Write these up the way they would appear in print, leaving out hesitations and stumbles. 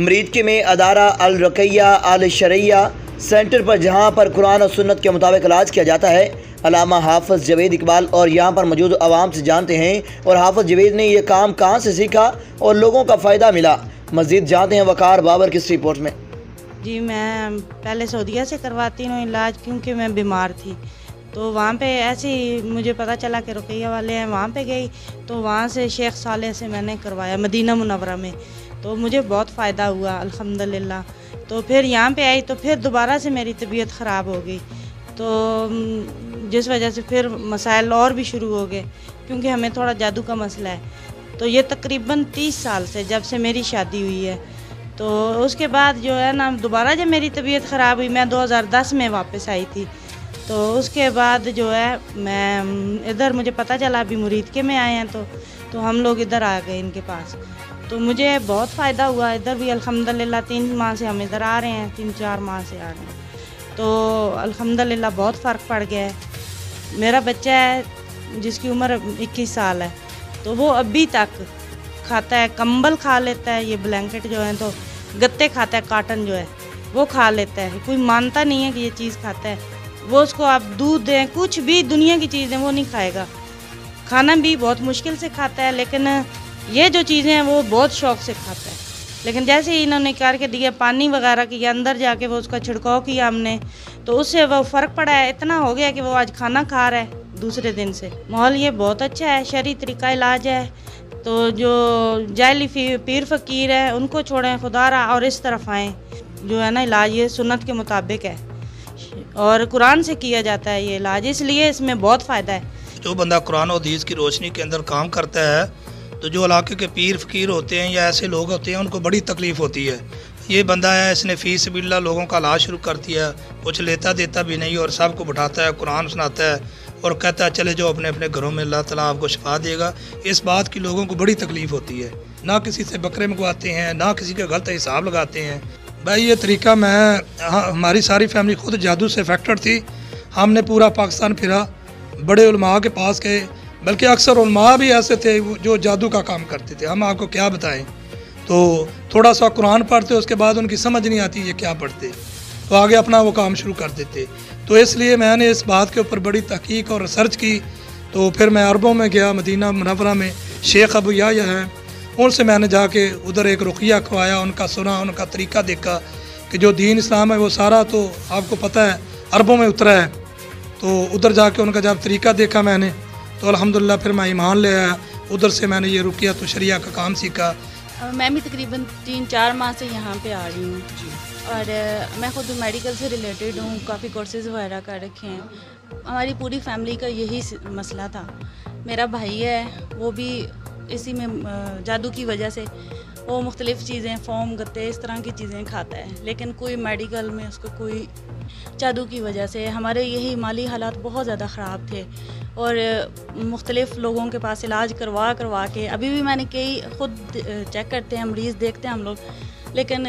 मरीदके में अदारा अल रकैया अल शरैया सेंटर पर जहाँ पर कुरान और सुन्नत के मुताबिक इलाज किया जाता है। अल्लामा हाफ़िज़ जवेद इकबाल और यहाँ पर मौजूद आवाम से जानते हैं और हाफ़िज़ जवेद ने यह काम कहाँ से सीखा और लोगों का फ़ायदा मिला। मज़ीद जानते हैं वकार बाबर की इस रिपोर्ट में। जी, मैं पहले सऊदीया से करवाती हूँ इलाज, क्योंकि मैं बीमार थी। तो वहाँ पे ऐसे ही मुझे पता चला कि रुकैया वाले हैं, वहाँ पे गई तो वहाँ से शेख साले से मैंने करवाया मदीना मुनव्वरा में। तो मुझे बहुत फ़ायदा हुआ अल्हम्दुलिल्लाह। तो फिर यहाँ पे आई तो फिर दोबारा से मेरी तबीयत ख़राब हो गई, तो जिस वजह से फिर मसाइल और भी शुरू हो गए, क्योंकि हमें थोड़ा जादू का मसला है। तो ये तकरीबन 30 साल से जब से मेरी शादी हुई है। तो उसके बाद जो है ना, दोबारा जब मेरी तबीयत ख़राब हुई, मैं 2010 में वापस आई थी। तो उसके बाद जो है मैं इधर, मुझे पता चला अभी मुरीदके में आए हैं, तो हम लोग इधर आ गए इनके पास। तो मुझे बहुत फ़ायदा हुआ इधर भी अल्हम्दुलिल्लाह। 3 माह से हम इधर आ रहे हैं, 3-4 माह से आ रहे हैं। तो अल्हम्दुलिल्लाह बहुत फ़र्क पड़ गया है। मेरा बच्चा है जिसकी उम्र 21 साल है, तो वो अभी तक खाता है, कंबल खा लेता है, ये ब्लैंकेट जो है, तो गत्ते खाता है, काटन जो है वो खा लेता है। कोई मानता नहीं है कि ये चीज़ खाता है। वो उसको आप दूध दें, कुछ भी दुनिया की चीज़ दें, वो नहीं खाएगा। खाना भी बहुत मुश्किल से खाता है, लेकिन ये जो चीज़ें हैं वो बहुत शौक़ से खाता है। लेकिन जैसे ही इन्होंने करके दिया, पानी वगैरह किया, अंदर जाके वो उसका छिड़काव किया हमने, तो उससे वो फ़र्क पड़ा है। इतना हो गया कि वो आज खाना खा रहा है दूसरे दिन से। माहौल ये बहुत अच्छा है, शरई तरीका इलाज है। तो जो जाली पीर फ़कीर है उनको छोड़ें खुदारा और इस तरफ आएँ। जो है ना, इलाज ये सुन्नत के मुताबिक है और कुरान से किया जाता है ये इलाज, इसलिए इसमें बहुत फ़ायदा है। जो बंदा कुरान और हदीस की रोशनी के अंदर काम करता है, तो जो इलाके के पीर फ़कीर होते हैं या ऐसे लोग होते हैं, उनको बड़ी तकलीफ़ होती है। ये बंदा है, इसने फ़ी सबिल्लाह लोगों का इलाज शुरू कर दिया, कुछ लेता देता भी नहीं और सबको बिठाता है, कुरान सुनाता है और कहता है चले जाओ अपने अपने घरों में, अल्लाह ताला आपको शिफा देगा। इस बात की लोगों को बड़ी तकलीफ़ होती है। ना किसी से बकरे मंगवाते हैं, ना किसी का गलत हिसाब लगाते हैं। भाई ये तरीका हमारी सारी फैमिली खुद जादू से अफेक्टेड थी। हमने पूरा पाकिस्तान फिरा, बड़े उलमा के पास गए, बल्कि अक्सर उलमा भी ऐसे थे जो जादू का काम करते थे। हम आपको क्या बताएं। तो थोड़ा सा कुरान पढ़ते, उसके बाद उनकी समझ नहीं आती ये क्या पढ़ते, तो आगे अपना वो काम शुरू कर देते। तो इसलिए मैंने इस बात के ऊपर बड़ी तहकीक और रिसर्च की। तो फिर मैं अरबों में गया, मदीना मुनव्वरा में शेख अबू याह्या हैं, उनसे मैंने जाके उधर एक रुक़िया करवाया, उनका सुना, उनका तरीका देखा कि जो दीन इस्लाम है वो सारा तो आपको पता है अरबों में उतरा है। तो उधर जाके उनका जब तरीका देखा मैंने, तो अल्हम्दुलिल्लाह फिर मैं ईमान ले आया। उधर से मैंने ये रुक़िया तो शरिया का काम सीखा। मैं भी तकरीबन 3-4 माह से यहाँ पे आ रही हूँ और मैं ख़ुद मेडिकल से रिलेटेड हूँ, काफ़ी कोर्सेज़ वगैरह कर रखे हैं। हमारी पूरी फैमिली का यही मसला था। मेरा भाई है, वो भी इसी में जादू की वजह से वो मुख्तलिफ़ चीज़ें, फ़ोम, गत्ते, इस तरह की चीज़ें खाता है, लेकिन कोई मेडिकल में उसको कोई जादू की वजह से हमारे यही माली हालात बहुत ज़्यादा ख़राब थे और मुख्तलिफ़ लोगों के पास इलाज करवा के अभी भी मैंने कई खुद चेक करते हैं, मरीज़ देखते हैं हम लोग, लेकिन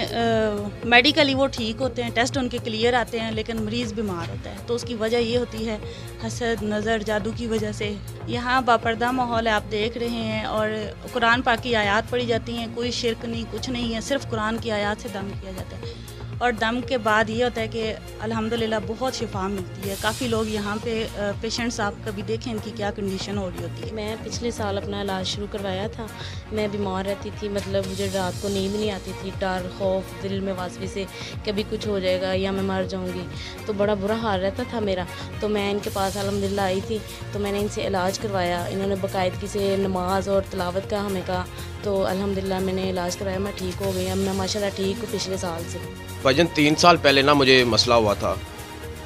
मेडिकली वो ठीक होते हैं, टेस्ट उनके क्लियर आते हैं, लेकिन मरीज़ बीमार होता है। तो उसकी वजह ये होती है हसद, नज़र, जादू की वजह से। यहाँ बापर्दा माहौल है, आप देख रहे हैं, और कुरान पाक की आयत पढ़ी जाती हैं, कोई शिरक नहीं, कुछ नहीं है, सिर्फ कुरान की आयत से दम किया जाता है। और दम के बाद ये होता है कि अल्हम्दुलिल्लाह बहुत शिफा मिलती है। काफ़ी लोग यहाँ पे पेशेंट्स, आप कभी देखें इनकी क्या कंडीशन हो रही होती है। मैं पिछले साल अपना इलाज शुरू करवाया था। मैं बीमार रहती थी, मतलब मुझे रात को नींद नहीं आती थी, डर, खौफ, दिल में वासवी से कभी कुछ हो जाएगा या मैं मर जाऊँगी, तो बड़ा बुरा हाल रहता था मेरा। तो मैं इनके पास अल्हम्दुलिल्लाह आई थी, तो मैंने इनसे इलाज करवाया। इन्होंने बाकायदगी से नमाज और तिलावत का हमें कहा, तो अल्हम्दुलिल्लाह मैंने इलाज करवाया, मैं ठीक हो गई। अब मैं माशाल्लाह ठीक हूँ पिछले साल से। भाईजान 3 साल पहले ना मुझे मसला हुआ था,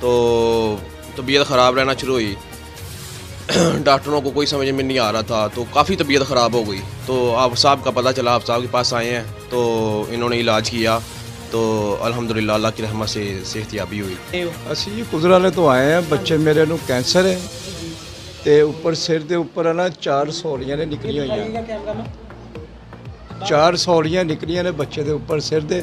तो तबीयत ख़राब रहना शुरू हुई। डॉक्टरों को कोई समझ में नहीं आ रहा था, तो काफ़ी तबीयत ख़राब हो गई। तो आप साहब का पता चला, आप साहब के पास आए हैं, तो इन्होंने इलाज किया, तो अल्हम्दुलिल्लाह अल्लाह की रहमत से सेहतयाबी हुई। असी गुजराले तो आए हैं, बच्चे मेरे नूं कैंसर है, तो उपर सिर के उपर है ना 4 सौलियाँ ने निकलियां हुई, 4 सौलियाँ निकलियां ने बच्चे के उपर सिर दे।